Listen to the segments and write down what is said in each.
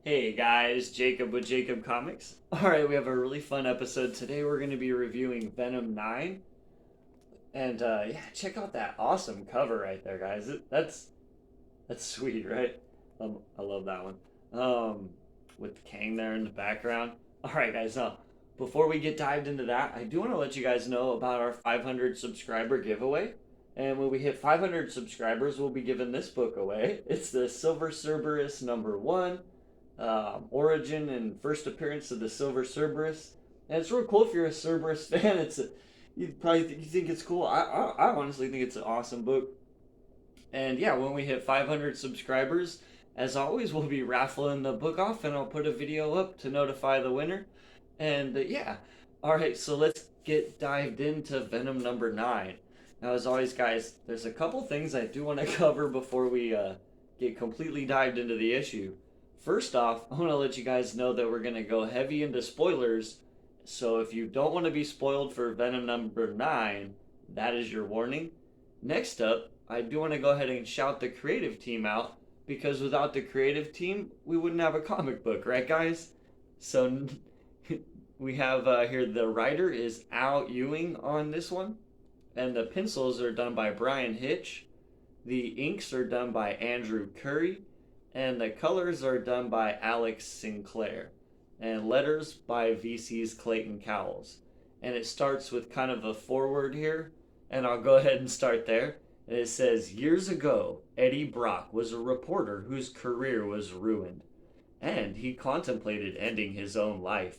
Hey guys, Jacob with Jacob Comics. Alright, we have a really fun episode today. We're going to be reviewing Venom 9. And yeah, check out that awesome cover right there, guys. That's sweet, right? I love that one. With Kang there in the background. Alright, guys, before we get dived into that, I do want to let you guys know about our 500 subscriber giveaway. And when we hit 500 subscribers, we'll be giving this book away. It's the Silver Cerberus #1. Origin and first appearance of the Silver Cerberus. And it's real cool if you're a Cerberus fan. You probably you think it's cool. I honestly think it's an awesome book. And yeah, when we hit 500 subscribers, as always, we'll be raffling the book off, and I'll put a video up to notify the winner. And yeah, all right. So let's get dived into Venom #9. Now, as always, guys, there's a couple things I do want to cover before we get completely dived into the issue. First off, I want to let you guys know that we're going to go heavy into spoilers. So if you don't want to be spoiled for Venom #9, that is your warning. Next up, I do want to go ahead and shout the creative team out, because without the creative team, we wouldn't have a comic book, right, guys? So we have here the writer is Al Ewing on this one, and the pencils are done by Brian Hitch. The inks are done by Andrew Curry, and the colors are done by Alex Sinclair, and letters by VC's Clayton Cowles. And it starts with kind of a foreword here, and I'll go ahead and start there. And it says, years ago, Eddie Brock was a reporter whose career was ruined, and he contemplated ending his own life.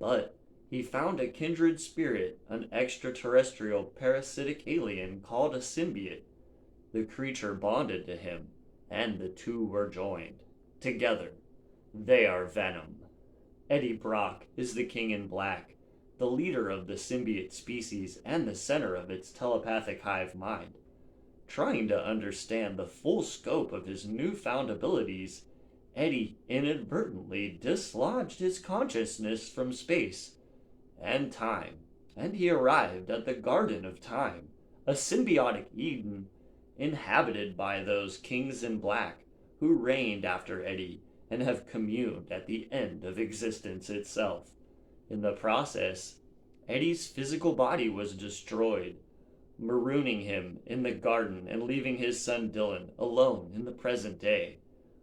But he found a kindred spirit, an extraterrestrial parasitic alien called a symbiote. The creature bonded to him, and the two were joined. Together, they are Venom. Eddie Brock is the King in Black, the leader of the symbiote species and the center of its telepathic hive mind. Trying to understand the full scope of his newfound abilities, Eddie inadvertently dislodged his consciousness from space and time, and he arrived at the Garden of Time, a symbiotic Eden inhabited by those kings in black who reigned after Eddie and have communed at the end of existence itself. In the process, Eddie's physical body was destroyed, marooning him in the garden and leaving his son Dylan alone in the present day.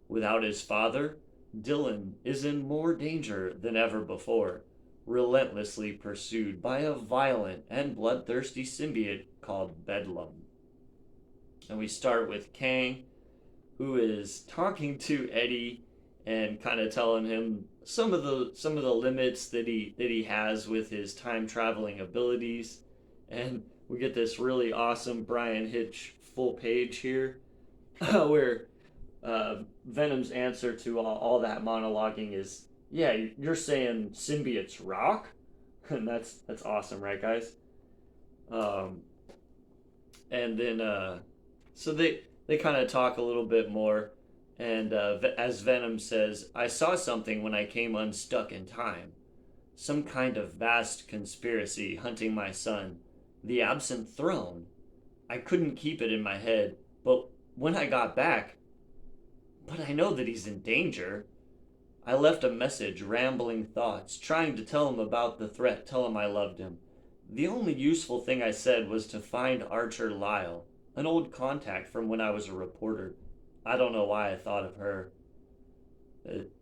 Without his father, Dylan is in more danger than ever before, relentlessly pursued by a violent and bloodthirsty symbiote called Bedlam. And we start with Kang, who is talking to Eddie and kind of telling him some of the limits that he has with his time traveling abilities. And we get this really awesome Brian Hitch full page here, where Venom's answer to all that monologuing is, "Yeah, you're saying symbiotes rock," and that's awesome, right, guys? Um, and then so they kind of talk a little bit more, and as Venom says, I saw something when I came unstuck in time. Some kind of vast conspiracy hunting my son, the absent throne. I couldn't keep it in my head, but when I got back, but I know that he's in danger. I left a message, rambling thoughts, trying to tell him about the threat, tell him I loved him. The only useful thing I said was to find Archer Lyle, an old contact from when I was a reporter. I don't know why I thought of her,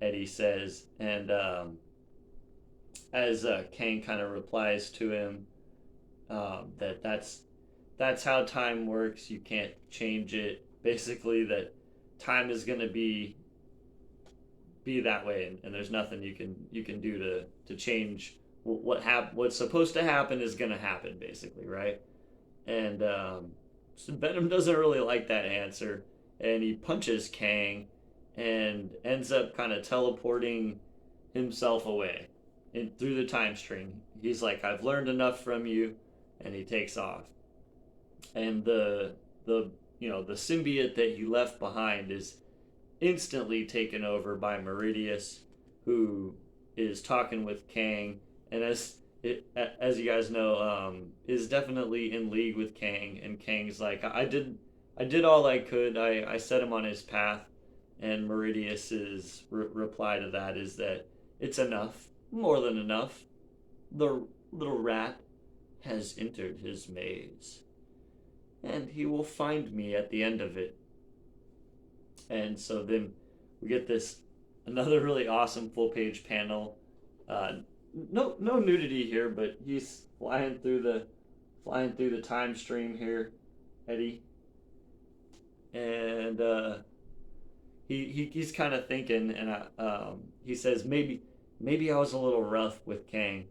Eddie says. And as Kang kind of replies to him, that's how time works. You can't change it. Basically, that time is going to be that way, and there's nothing you can do to change what's supposed to happen is going to happen, basically, right? And so Venom doesn't really like that answer, and he punches Kang and ends up kind of teleporting himself away through the time stream. He's like, I've learned enough from you, and he takes off. And the symbiote that he left behind is instantly taken over by Meridius, who is talking with Kang, and as you guys know, is definitely in league with Kang. And Kang's like, I did all I could. I set him on his path, And Meridius's reply to that is that it's enough, more than enough. The little rat has entered his maze, and he will find me at the end of it. And so then we get this another really awesome full page panel. No nudity here, but he's flying through the time stream here, Eddie, and he's kind of thinking, and he says maybe I was a little rough with Kang.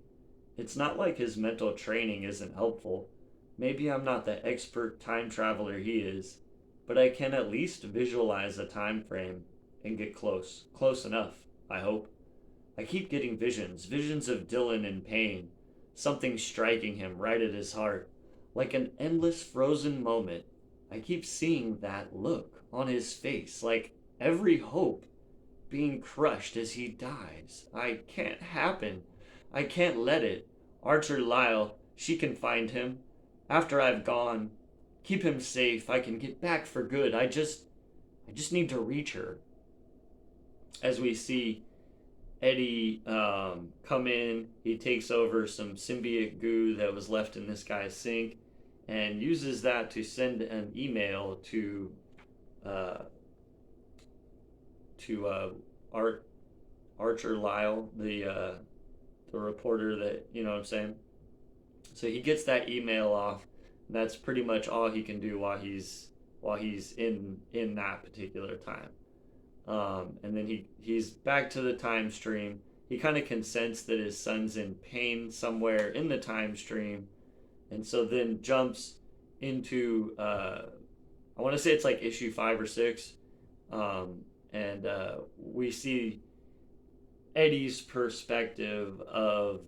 It's not like his mental training isn't helpful. Maybe I'm not the expert time traveler he is, but I can at least visualize a time frame and get close enough, I hope. I keep getting visions of Dylan in pain, something striking him right at his heart, like an endless frozen moment. I keep seeing that look on his face, like every hope being crushed as he dies. I can't happen. I can't let it. Archer Lyle, she can find him. After I've gone, keep him safe. I can get back for good. I just need to reach her. As we see Eddie come in, he takes over some symbiote goo that was left in this guy's sink and uses that to send an email to Archer Lyle, the reporter that, you know what I'm saying? So he gets that email off. And that's pretty much all he can do while he's in that particular time. And then he's back to the time stream. He kind of can sense that his son's in pain somewhere in the time stream, and so then jumps into I want to say it's like issue 5 or 6, and we see Eddie's perspective of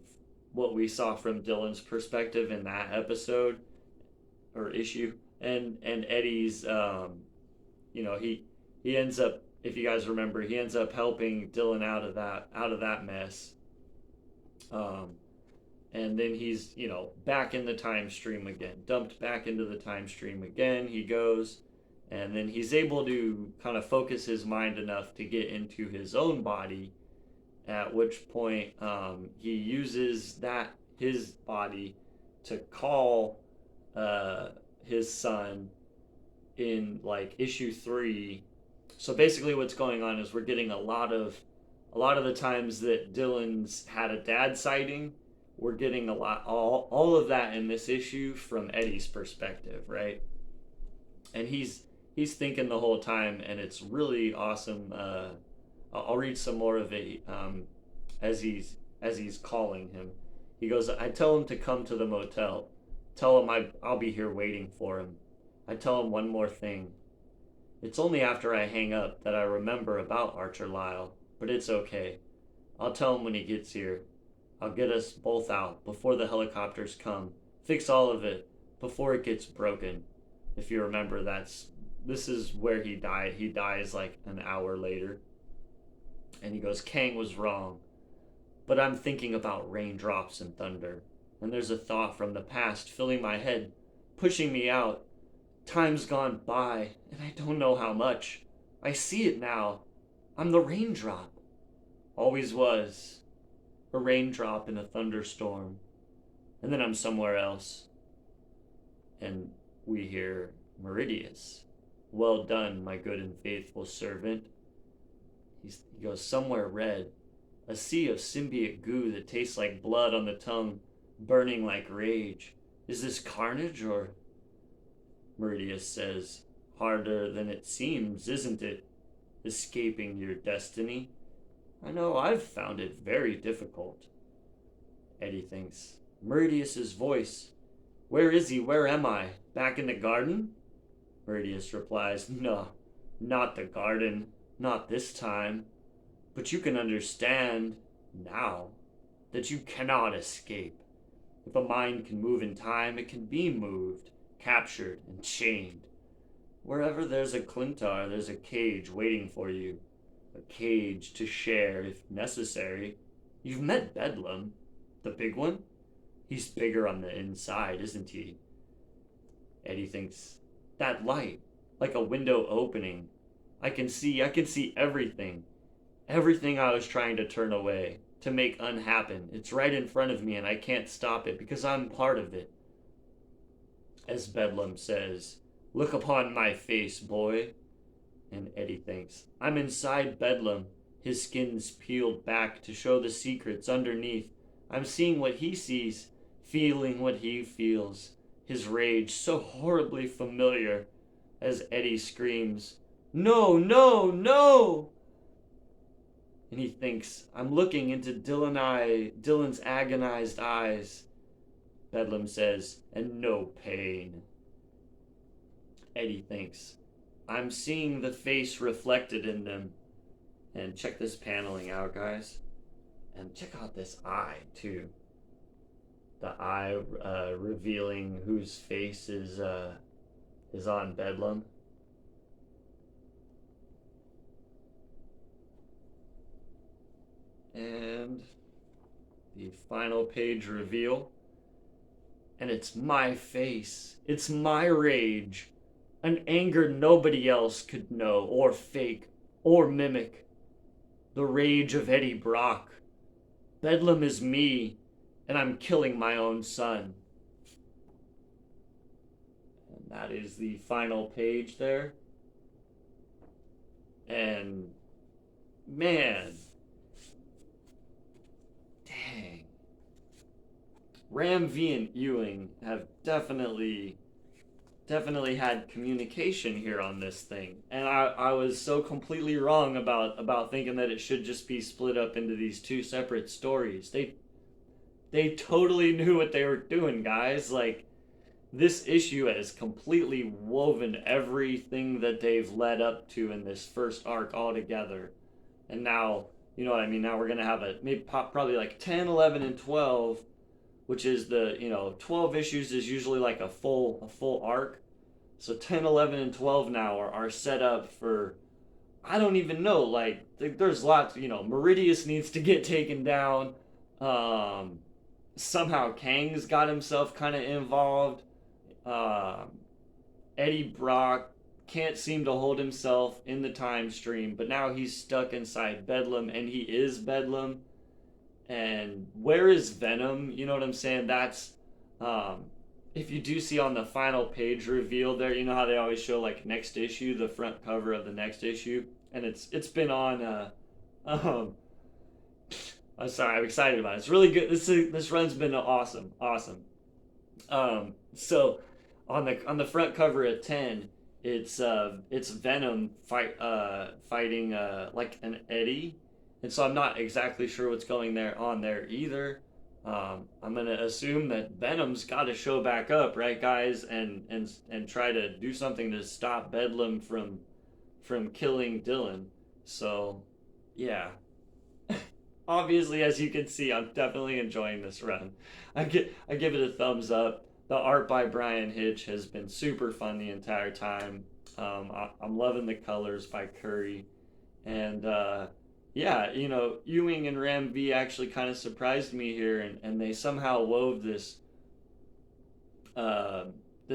what we saw from Dylan's perspective in that episode or issue, and Eddie's he ends up, if you guys remember, he ends up helping Dylan out of that mess. And then he's, back in the time stream again, dumped back into the time stream again. He goes, and then he's able to kind of focus his mind enough to get into his own body, at which point he uses his body to call his son in like issue 3. So basically what's going on is we're getting a lot of the times that Dylan's had a dad sighting, we're getting all of that in this issue from Eddie's perspective, right? And he's thinking the whole time, and it's really awesome. I'll read some more of it as he's calling him. He goes, I tell him to come to the motel. Tell him I'll be here waiting for him. I tell him one more thing. It's only after I hang up that I remember about Archer Lyle, but it's okay. I'll tell him when he gets here. I'll get us both out before the helicopters come. Fix all of it before it gets broken. If you remember, this is where he died. He dies like an hour later. And he goes, Kang was wrong. But I'm thinking about raindrops and thunder. And there's a thought from the past filling my head, pushing me out. Time's gone by, and I don't know how much. I see it now. I'm the raindrop. Always was. A raindrop in a thunderstorm. And then I'm somewhere else. And we hear Meridius. Well done, my good and faithful servant. He goes, somewhere red. A sea of symbiote goo that tastes like blood on the tongue, burning like rage. Is this carnage or... Meridius says, harder than it seems, isn't it? Escaping your destiny. I know I've found it very difficult. Eddie thinks, Meridius's voice. Where is he? Where am I? Back in the garden? Meridius replies, no, not the garden. Not this time. But you can understand now that you cannot escape. If a mind can move in time, it can be moved, captured, and chained. Wherever there's a Clintar, there's a cage waiting for you. A cage to share if necessary. You've met Bedlam, the big one? He's bigger on the inside, isn't he? Eddie thinks, that light, like a window opening. I can see everything. Everything I was trying to turn away, to make unhappen. It's right in front of me and I can't stop it because I'm part of it. As Bedlam says, "Look upon my face, boy." And Eddie thinks, "I'm inside Bedlam." His skin's peeled back to show the secrets underneath. I'm seeing what he sees, feeling what he feels. His rage so horribly familiar. As Eddie screams, "No, no, no!" And he thinks, I'm looking into Dylan's agonized eyes. Bedlam says, "And no pain." Eddie thinks, I'm seeing the face reflected in them. And check this paneling out, guys. And check out this eye, too. The eye revealing whose face is on Bedlam. And the final page reveal. And it's my face. It's my rage. An anger nobody else could know, or fake, or mimic. The rage of Eddie Brock. Bedlam is me, and I'm killing my own son. And that is the final page there. And, man, dang. Ram V and Ewing have definitely had communication here on this thing, and I was so completely wrong about thinking that it should just be split up into these two separate stories. They totally knew what they were doing, guys. Like, this issue has completely woven everything that they've led up to in this first arc all together, and now, you know what I mean, now we're gonna have probably like 10, 11, and 12, which is 12 issues is usually like a full arc. So 10, 11, and 12 now are set up for, I don't even know, like, there's lots, Meridius needs to get taken down. Somehow Kang's got himself kind of involved. Eddie Brock can't seem to hold himself in the time stream, but now he's stuck inside Bedlam, and he is Bedlam. And where is Venom? You know what I'm saying? That's, if you do see on the final page reveal there, you know how they always show like next issue, the front cover of the next issue, and it's been on. I'm sorry, I'm excited about it. It's really good. This run's been awesome. So on the front cover at 10, it's Venom fighting like an Eddie. And so I'm not exactly sure what's going on there either. I'm gonna assume that Venom's got to show back up, right, guys, and try to do something to stop Bedlam from killing Dylan. So, yeah. Obviously, as you can see, I'm definitely enjoying this run. I give it a thumbs up. The art by Brian Hitch has been super fun the entire time. I'm loving the colors by Curry, and yeah, Ewing and Ram V actually kind of surprised me here, and they somehow wove this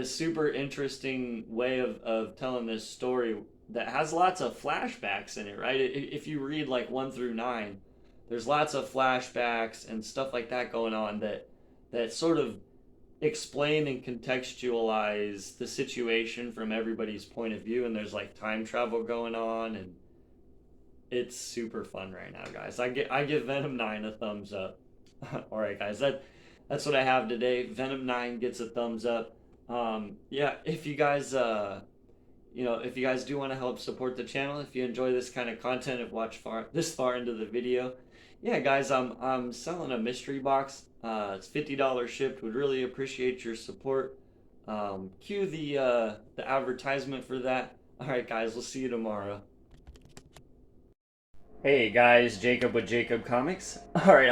super interesting way of telling this story that has lots of flashbacks in it, right? If you read like 1 through 9, there's lots of flashbacks and stuff like that going on that sort of explain and contextualize the situation from everybody's point of view, and there's like time travel going on, and it's super fun right now, guys. I give Venom 9 a thumbs up. All right, guys, that's what I have today. Venom 9 gets a thumbs up. Yeah, if you guys if you guys do want to help support the channel, if you enjoy this kind of content, if watch this far into the video, yeah, guys, I'm selling a mystery box. It's $50 shipped. Would really appreciate your support. Cue the advertisement for that. All right, guys, we'll see you tomorrow. Hey guys, Jacob with Jacob Comics. All right,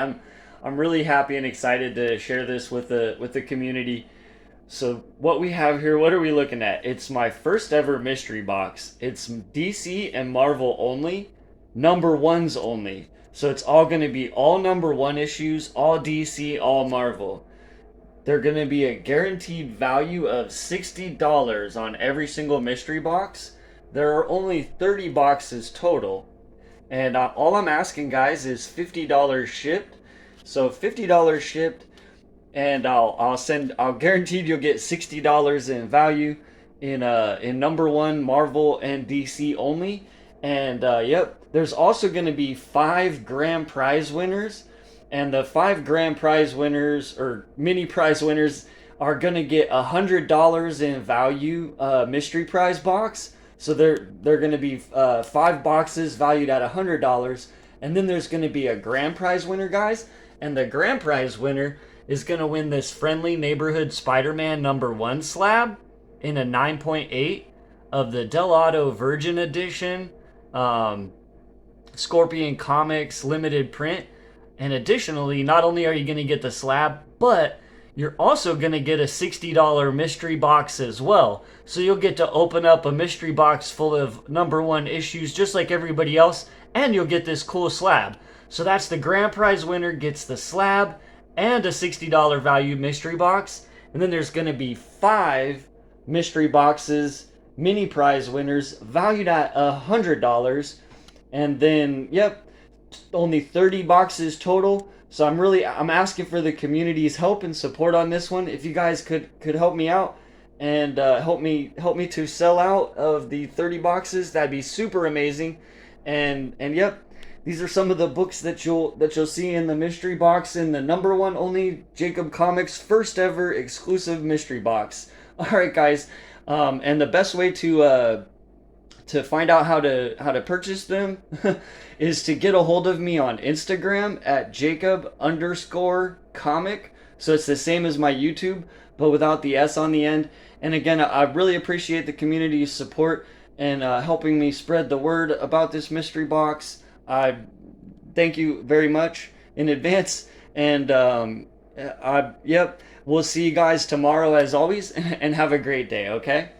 I'm really happy and excited to share this with the community. So what we have here, what are we looking at? It's my first ever mystery box. It's DC and Marvel only, #1s only. So it's all going to be all #1 issues, all DC, all Marvel. They're going to be a guaranteed value of $60 on every single mystery box. there are only 30 boxes total. And all I'm asking, guys, is $50 shipped. So $50 shipped, and I'll guaranteed you'll get $60 in value in number one Marvel and DC only. And yep, there's also going to be 5 grand prize winners, and the 5 grand prize winners or mini prize winners are going to get $100 in value mystery prize box. So they're going to be 5 boxes valued at $100, and then there's going to be a grand prize winner, guys. And the grand prize winner is going to win this Friendly Neighborhood Spider-Man #1 slab in a 9.8 of the Del Auto Virgin Edition Scorpion Comics limited print. And additionally, not only are you going to get the slab, but you're also going to get a $60 mystery box as well. So you'll get to open up a mystery box full of #1 issues just like everybody else, and you'll get this cool slab. So that's the grand prize winner gets the slab and a $60 value mystery box. And then there's going to be 5 mystery boxes, mini prize winners valued at $100. And then, yep, only 30 boxes total. So I'm asking for the community's help and support on this one. If you guys could help me out and help me to sell out of the 30 boxes, that'd be super amazing. And yep, these are some of the books that you'll see in the mystery box in the #1 only Jacob Comics first ever exclusive mystery box. All right, guys, and the best way to find out how to purchase them is to get a hold of me on Instagram at Jacob_comic. So it's the same as my YouTube, but without the S on the end. And again, I really appreciate the community's support and helping me spread the word about this mystery box. I thank you very much in advance. And yep, we'll see you guys tomorrow as always, and have a great day, okay?